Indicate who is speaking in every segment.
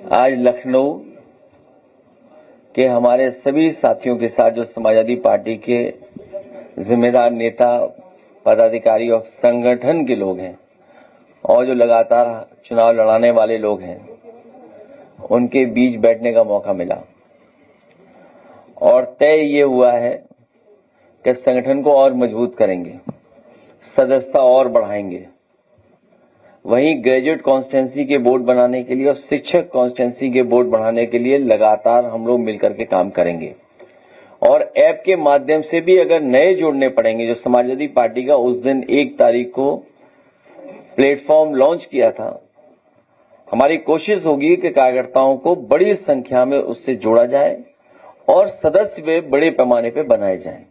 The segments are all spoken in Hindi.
Speaker 1: आज लखनऊ के हमारे सभी साथियों के साथ जो समाजवादी पार्टी के जिम्मेदार नेता, पदाधिकारी और संगठन के लोग हैं और जो लगातार चुनाव लड़ाने वाले लोग हैं, उनके बीच बैठने का मौका मिला और तय ये हुआ है कि संगठन को और मजबूत करेंगे, सदस्यता और बढ़ाएंगे। वहीं ग्रेजुएट कॉन्स्टिट्यूंसी के बोर्ड बनाने के लिए और शिक्षक कॉन्स्टिट्यूंसी के बोर्ड बढ़ाने के लिए लगातार हम लोग मिलकर के काम करेंगे और ऐप के माध्यम से भी अगर नए जोड़ने पड़ेंगे, जो समाजवादी पार्टी का उस दिन 1 तारीख को प्लेटफॉर्म लॉन्च किया था, हमारी कोशिश होगी कि कार्यकर्ताओं को बड़ी संख्या में उससे जोड़ा जाए और सदस्य भी बड़े पैमाने पर बनाए जाएं।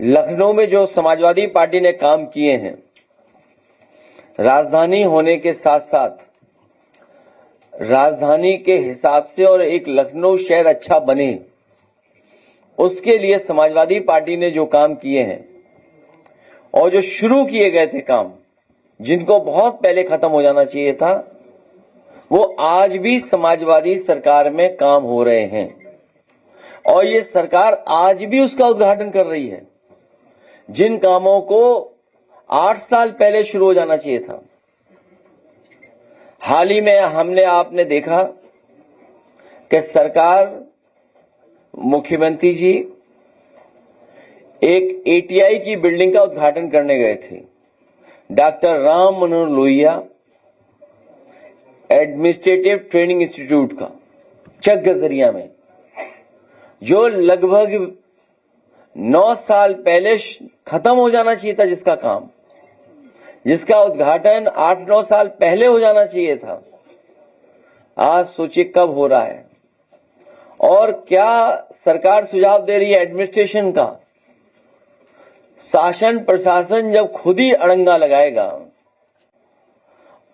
Speaker 1: लखनऊ में जो समाजवादी पार्टी ने काम किए हैं, राजधानी होने के साथ साथ राजधानी के हिसाब से और एक लखनऊ शहर अच्छा बने, उसके लिए समाजवादी पार्टी ने जो काम किए हैं और जो शुरू किए गए थे काम, जिनको बहुत पहले खत्म हो जाना चाहिए था, वो आज भी समाजवादी सरकार में काम हो रहे हैं और ये सरकार आज भी उसका उद्घाटन कर रही है। जिन कामों को 8 साल पहले शुरू हो जाना चाहिए था, हाल ही में आपने देखा कि सरकार, मुख्यमंत्री जी एक एटीआई की बिल्डिंग का उद्घाटन करने गए थे। Doctor Ram Manohar Lohia administrative training institute का चक गजरिया में, जो लगभग 9 साल पहले खत्म हो जाना चाहिए था, जिसका उद्घाटन 8-9 साल पहले हो जाना चाहिए था, आज सोचिए कब हो रहा है। और क्या सरकार सुझाव दे रही है एडमिनिस्ट्रेशन का, शासन प्रशासन जब खुद ही अड़ंगा लगाएगा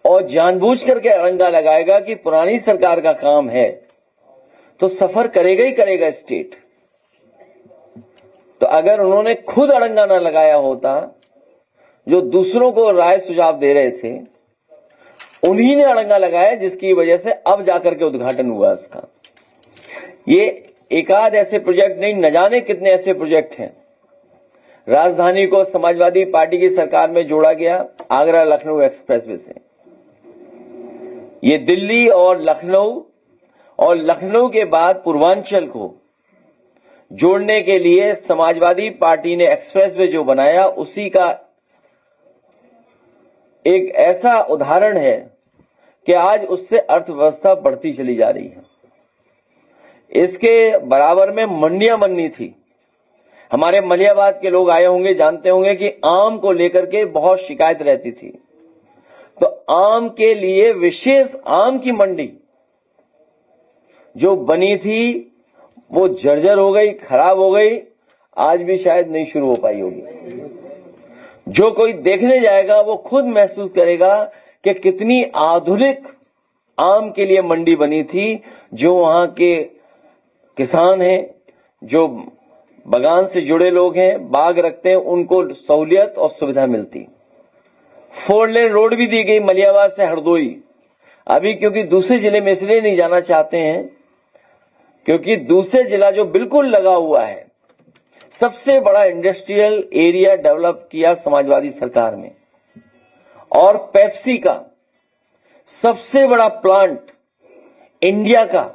Speaker 1: और जानबूझ करके अड़ंगा लगाएगा कि पुरानी सरकार का काम है, तो सफर करेगा ही करेगा स्टेट। तो अगर उन्होंने खुद अड़ंगा ना लगाया होता, जो दूसरों को राय सुझाव दे रहे थे, उन्हीं ने अड़ंगा लगाया, जिसकी वजह से अब जाकर के उद्घाटन हुआ उसका। ये एकाध ऐसे प्रोजेक्ट नहीं, न जाने कितने ऐसे प्रोजेक्ट हैं। राजधानी को समाजवादी पार्टी की सरकार में जोड़ा गया आगरा लखनऊ एक्सप्रेसवे से। ये दिल्ली और लखनऊ के बाद पूर्वांचल को जोड़ने के लिए समाजवादी पार्टी ने एक्सप्रेसवे जो बनाया, उसी का एक ऐसा उदाहरण है कि आज उससे अर्थव्यवस्था बढ़ती चली जा रही है। इसके बराबर में मंडियां बननी थी। हमारे मलियाबाद के लोग आए होंगे, जानते होंगे कि आम को लेकर के बहुत शिकायत रहती थी, तो आम के लिए विशेष आम की मंडी जो बनी थी, वो जर्जर हो गई, खराब हो गई, आज भी शायद नहीं शुरू हो पाई होगी। जो कोई देखने जाएगा वो खुद महसूस करेगा कि कितनी आधुनिक आम के लिए मंडी बनी थी। जो वहां के किसान हैं, जो बागान से जुड़े लोग हैं, बाग रखते हैं, उनको सहूलियत और सुविधा मिलती। 4 लेन रोड भी दी गई मलियाबाद से हरदोई। अभी क्योंकि दूसरे जिले में इसलिए नहीं जाना चाहते हैं, क्योंकि दूसरे जिला जो बिल्कुल लगा हुआ है, सबसे बड़ा इंडस्ट्रियल एरिया डेवलप किया समाजवादी सरकार में, और पेप्सी का सबसे बड़ा प्लांट इंडिया का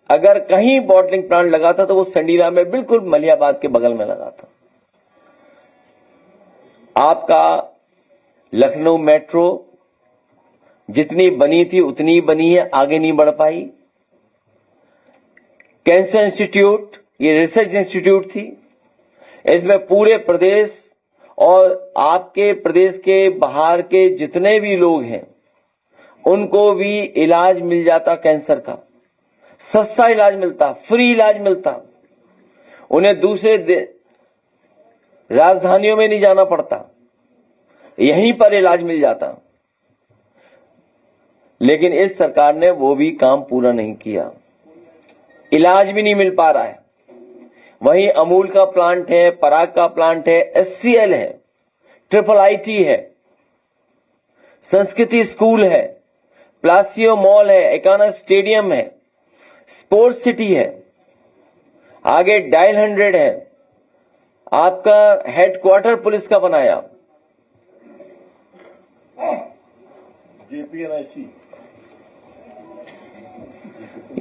Speaker 1: अगर कहीं बॉटलिंग प्लांट लगा था तो वो संडीला में, बिल्कुल मलियाबाद के बगल में लगा था। आपका लखनऊ मेट्रो जितनी बनी थी उतनी ही बनी है, आगे नहीं बढ़ पाई। कैंसर इंस्टीट्यूट, ये रिसर्च इंस्टीट्यूट थी, इसमें पूरे प्रदेश और आपके प्रदेश के बाहर के जितने भी लोग हैं, उनको भी इलाज मिल जाता, कैंसर का सस्ता इलाज मिलता, फ्री इलाज मिलता। उन्हें दूसरे राजधानियों में नहीं जाना पड़ता, यहीं पर इलाज मिल जाता। लेकिन इस सरकार ने वो भी काम पूरा नहीं किया, इलाज भी नहीं मिल पा रहा है। वहीं अमूल का प्लांट है, पराग का प्लांट है, एचसीएल है, IIIT है, संस्कृति स्कूल है, प्लासियो मॉल है, एकाना स्टेडियम है, स्पोर्ट्स सिटी है, आगे डायल 100 है, आपका हेडक्वार्टर पुलिस का बनाया,
Speaker 2: JPNIC।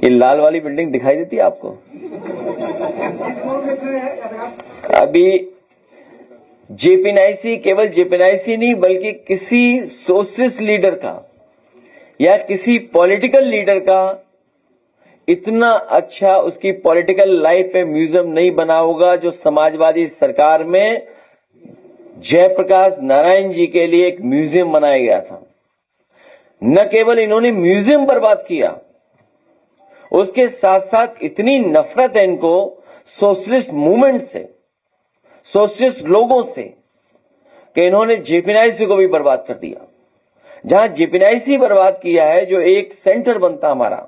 Speaker 1: ये लाल वाली बिल्डिंग दिखाई देती है आपको? अभी जेपीएनआईसी केवल जेपीएनआईसी नहीं बल्कि किसी सोशलिस्ट लीडर का या किसी पॉलिटिकल लीडर का इतना अच्छा उसकी पॉलिटिकल लाइफ में म्यूजियम नहीं बना होगा जो समाजवादी सरकार में जयप्रकाश नारायण जी के लिए एक म्यूजियम बनाया गया था। न केवल इन्होंने म्यूजियम बर्बाद किया, उसके साथ साथ इतनी नफरत है इनको सोशलिस्ट मूवमेंट से, सोशलिस्ट लोगों से, कि इन्होंने जेपीएनआईसी को भी बर्बाद कर दिया। जहां जेपीएनआईसी बर्बाद किया है, जो एक सेंटर बनता हमारा,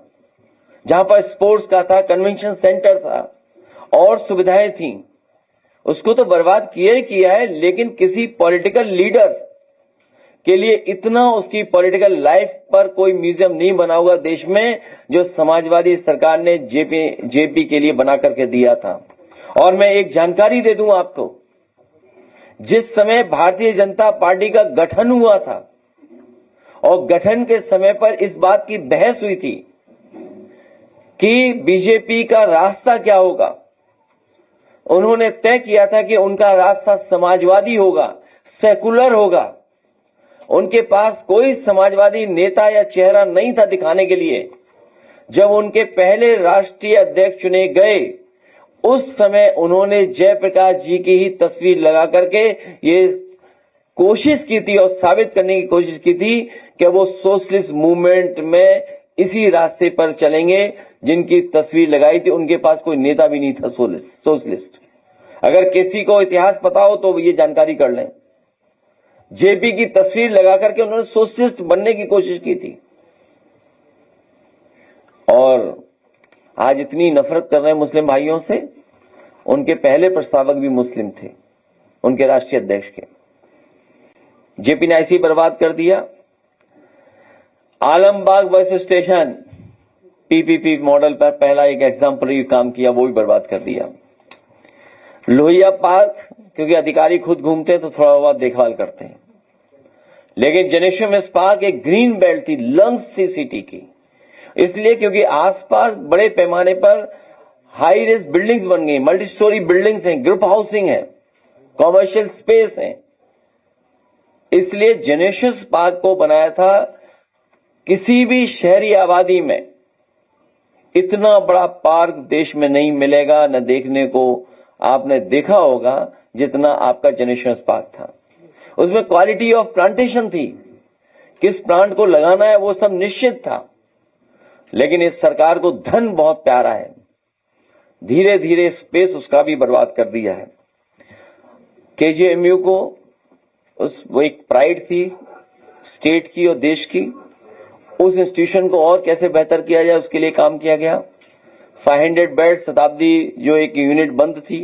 Speaker 1: जहां पर स्पोर्ट्स का था, कन्वेंशन सेंटर था और सुविधाएं थी, उसको तो बर्बाद किया ही किया है। लेकिन किसी पॉलिटिकल लीडर के लिए इतना उसकी पॉलिटिकल लाइफ पर कोई म्यूजियम नहीं बना होगा देश में जो समाजवादी सरकार ने जेपी के लिए बना करके दिया था। और मैं एक जानकारी दे दूं आपको, जिस समय भारतीय जनता पार्टी का गठन हुआ था और गठन के समय पर इस बात की बहस हुई थी कि बीजेपी का रास्ता क्या होगा, उन्होंने तय किया था कि उनका रास्ता समाजवादी होगा, सेकुलर होगा। उनके पास कोई समाजवादी नेता या चेहरा नहीं था दिखाने के लिए। जब उनके पहले राष्ट्रीय अध्यक्ष चुने गए, उस समय उन्होंने जयप्रकाश जी की ही तस्वीर लगा करके ये कोशिश की थी और साबित करने की कोशिश की थी कि वो सोशलिस्ट मूवमेंट में इसी रास्ते पर चलेंगे। जिनकी तस्वीर लगाई थी उनके पास कोई नेता भी नहीं था सोशलिस्ट। अगर किसी को इतिहास पता हो तो ये जानकारी कर लें। जेपी की तस्वीर लगा करके उन्होंने सोशलिस्ट बनने की कोशिश की थी। और आज इतनी नफरत कर रहे हैं मुस्लिम भाइयों से, उनके पहले प्रस्तावक भी मुस्लिम थे, उनके राष्ट्रीय अध्यक्ष के। जेपीएनआईसी बर्बाद कर दिया। Alambagh bus station PPP model पर पहला एक एग्जाम्पलरी काम किया, वो भी बर्बाद कर दिया। लोहिया पार्क, क्योंकि अधिकारी खुद घूमते हैं तो थोड़ा बहुत देखभाल करते हैं, लेकिन जनेश्वर पार्क एक ग्रीन बेल्ट थी, लंग्स थी सिटी की, इसलिए क्योंकि आसपास बड़े पैमाने पर हाई रेज बिल्डिंग्स बन गई, मल्टी स्टोरी बिल्डिंग्स हैं, ग्रुप हाउसिंग है, कॉमर्शियल स्पेस है, इसलिए जनेश्वर पार्क को बनाया था। किसी भी शहरी आबादी में इतना बड़ा पार्क देश में नहीं मिलेगा, न देखने को आपने देखा होगा जितना आपका जनेश्वर पार्क था। उसमें क्वालिटी ऑफ प्लांटेशन थी, किस प्लांट को लगाना है वो सब निश्चित था। लेकिन इस सरकार को धन बहुत प्यारा है, धीरे धीरे स्पेस उसका भी बर्बाद कर दिया है। केजीएमयू को वो एक प्राइड थी स्टेट की और देश की, उस इंस्टीट्यूशन को और कैसे बेहतर किया जाए उसके लिए काम किया गया। 500 बेड शताब्दी जो एक यूनिट बंद थी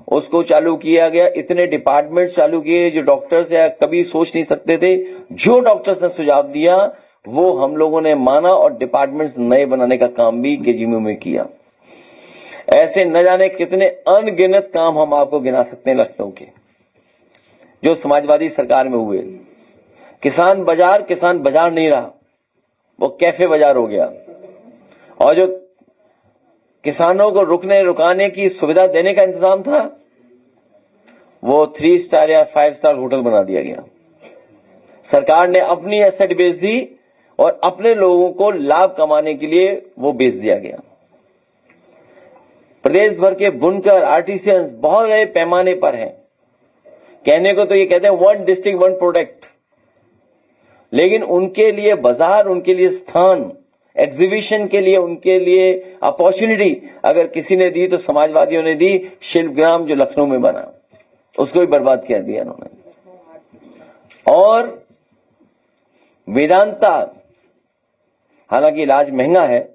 Speaker 1: उसको चालू किया गया। इतने डिपार्टमेंट चालू किए जो डॉक्टर्स या कभी सोच नहीं सकते थे। जो डॉक्टर्स ने सुझाव दिया वो हम लोगों ने माना और डिपार्टमेंट्स नए बनाने का काम भी केजीएमयू में किया। ऐसे न जाने कितने अनगिनत काम हम आपको गिना सकते हैं लखनऊ के जो समाजवादी सरकार में हुए। किसान बाजार नहीं रहा, वो कैफे बाजार हो गया। और जो किसानों को रुकाने की सुविधा देने का इंतजाम था वो 3 स्टार या 5 स्टार होटल बना दिया गया। सरकार ने अपनी एसेट बेच दी और अपने लोगों को लाभ कमाने के लिए वो बेच दिया गया। प्रदेश भर के बुनकर आर्टिसियंस बहुत बड़े पैमाने पर हैं। कहने को तो ये कहते हैं 1 डिस्ट्रिक्ट 1 प्रोडक्ट, लेकिन उनके लिए बाजार, उनके लिए स्थान, एग्जीबिशन के लिए उनके लिए अपॉर्चुनिटी अगर किसी ने दी तो समाजवादियों ने दी। शिल्पग्राम जो लखनऊ में बना उसको भी बर्बाद कर दिया उन्होंने। और वेदांता, हालांकि इलाज महंगा है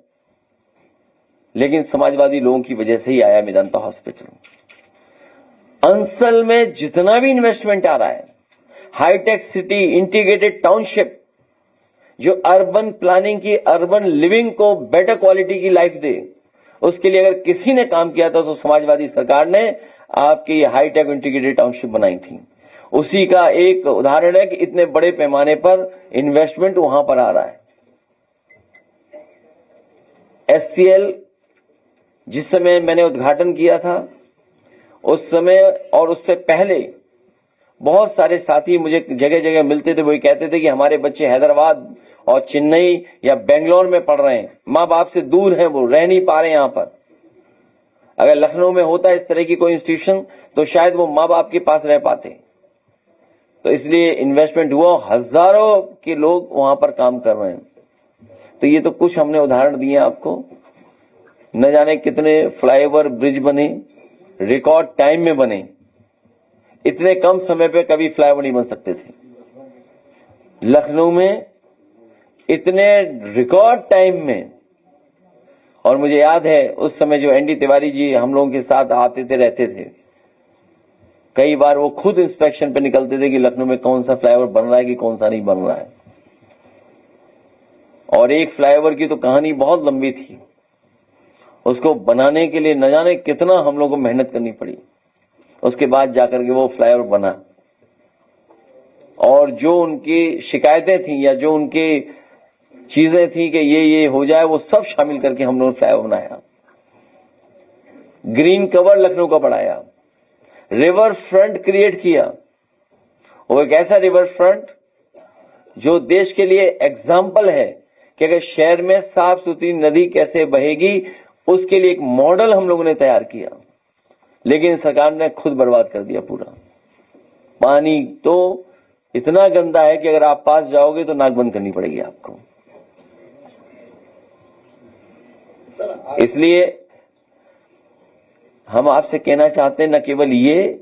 Speaker 1: लेकिन समाजवादी लोगों की वजह से ही आया वेदांता हॉस्पिटल। अंसल में जितना भी इन्वेस्टमेंट आ रहा है, हाईटेक सिटी, इंटीग्रेटेड टाउनशिप, जो अर्बन प्लानिंग की, अर्बन लिविंग को बेटर क्वालिटी की लाइफ दे, उसके लिए अगर किसी ने काम किया था तो समाजवादी सरकार ने आपकी हाईटेक इंटीग्रेटेड टाउनशिप बनाई थी। उसी का एक उदाहरण है कि इतने बड़े पैमाने पर इन्वेस्टमेंट वहां पर आ रहा है। SCL जिस समय मैंने उद्घाटन किया था, उस समय और उससे पहले बहुत सारे साथी मुझे जगह जगह मिलते थे, वो कहते थे कि हमारे बच्चे हैदराबाद और चेन्नई या बेंगलोर में पढ़ रहे हैं, माँ बाप से दूर हैं, वो रह नहीं पा रहे यहां पर। अगर लखनऊ में होता इस तरह की कोई इंस्टीट्यूशन तो शायद वो माँ बाप के पास रह पाते। तो इसलिए इन्वेस्टमेंट हुआ, हजारों के लोग वहां पर काम कर रहे हैं। तो ये तो कुछ हमने उदाहरण दिए आपको। न जाने कितने फ्लाईओवर, ब्रिज बने, रिकॉर्ड टाइम में बने। इतने कम समय पे कभी फ्लाईओवर नहीं बन सकते थे। लखनऊ में इतने रिकॉर्ड टाइम में, और मुझे याद है उस समय जो ND तिवारी जी हम लोगों के साथ आते थे, रहते थे, कई बार वो खुद इंस्पेक्शन पे निकलते थे कि लखनऊ में कौन सा फ्लाईओवर बन रहा है कि कौन सा नहीं बन रहा है। और एक फ्लाईओवर की तो कहानी बहुत लंबी थी। उसको बनाने के लिए न जाने कितना हम लोगों को मेहनत करनी पड़ी, उसके बाद जाकर के वो फ्लाईओवर बना। और जो उनकी शिकायतें थी या जो उनकी चीजें थी कि ये हो जाए, वो सब शामिल करके हम लोगों ने फ्लाईओवर बनाया। ग्रीन कवर लखनऊ का बढ़ाया, रिवर फ्रंट क्रिएट किया। वो एक ऐसा रिवर फ्रंट जो देश के लिए एग्जाम्पल है कि अगर शहर में साफ सुथरी नदी कैसे बहेगी, उसके लिए एक मॉडल हम लोगों ने तैयार किया। लेकिन सरकार ने खुद बर्बाद कर दिया पूरा। पानी तो इतना गंदा है कि अगर आप पास जाओगे तो नाक बंद करनी पड़ेगी आपको। इसलिए हम आपसे कहना चाहते हैं, न केवल ये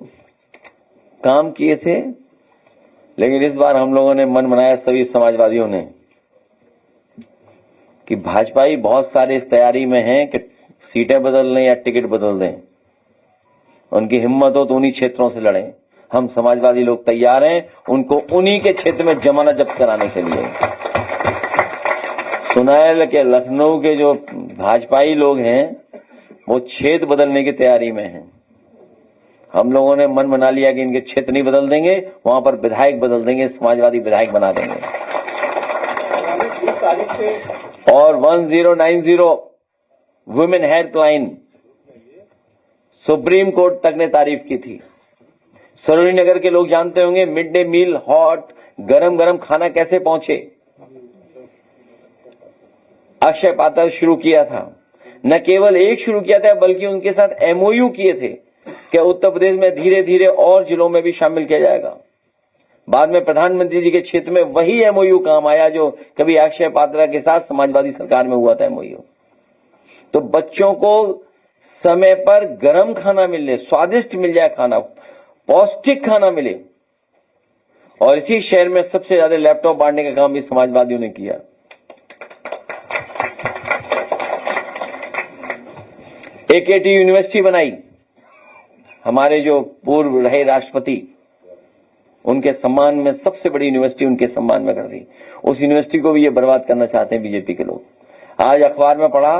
Speaker 1: काम किए थे, लेकिन इस बार हम लोगों ने मन बनाया, सभी समाजवादियों ने, कि भाजपाई बहुत सारे इस तैयारी में हैं कि सीटें बदल लें या टिकट बदल दें। उनकी हिम्मत हो तो उन्हीं क्षेत्रों से लड़ें। हम समाजवादी लोग तैयार हैं उनको उन्हीं के क्षेत्र में जमानत जब्त कराने के लिए। सुनायल के लखनऊ के जो भाजपाई लोग हैं वो क्षेत्र बदलने की तैयारी में हैं। हम लोगों ने मन बना लिया कि इनके क्षेत्र नहीं बदल देंगे, वहां पर विधायक बदल देंगे, समाजवादी विधायक बना देंगे। और 1090 वुमेन हेल्पलाइन सुप्रीम कोर्ट तक ने तारीफ की थी। सरोजिनी नगर के लोग जानते होंगे मिड डे मील, हॉट गरम गरम खाना कैसे पहुंचे। अक्षय पात्र शुरू किया था, न केवल एक शुरू किया था बल्कि उनके साथ MOU किए थे कि उत्तर प्रदेश में धीरे धीरे और जिलों में भी शामिल किया जाएगा। बाद में प्रधानमंत्री जी के क्षेत्र में वही MOU काम आया जो कभी अक्षय पात्रा के साथ समाजवादी सरकार में हुआ था MOU। तो बच्चों को समय पर गर्म खाना मिले, स्वादिष्ट मिल जाए खाना, पौष्टिक खाना मिले। और इसी शहर में सबसे ज्यादा लैपटॉप बांटने का काम इस समाजवादियों ने किया। AKT यूनिवर्सिटी बनाई, हमारे जो पूर्व रहे राष्ट्रपति, उनके सम्मान में सबसे बड़ी यूनिवर्सिटी उनके सम्मान में कर दी। उस यूनिवर्सिटी को भी ये बर्बाद करना चाहते हैं बीजेपी के लोग। आज अखबार में पढ़ा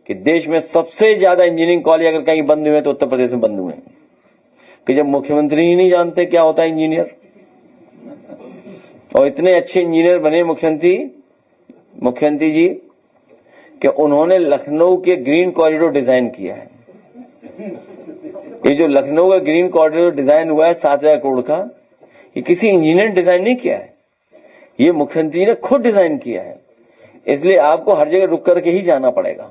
Speaker 1: कि देश में सबसे ज्यादा इंजीनियरिंग कॉलेज अगर कहीं बंद हुए तो उत्तर प्रदेश में बंद हुए, कि जब मुख्यमंत्री ही नहीं जानते क्या होता है इंजीनियर। और इतने अच्छे इंजीनियर बने मुख्यमंत्री जी कि उन्होंने लखनऊ के ग्रीन कॉरिडोर डिजाइन किया है। ये जो लखनऊ का ग्रीन कॉरिडोर डिजाइन हुआ है 7,000 करोड़ का, ये किसी इंजीनियर ने डिजाइन नहीं किया है, ये मुख्यमंत्री ने खुद डिजाइन किया है। इसलिए आपको हर जगह रुक करके ही जाना पड़ेगा।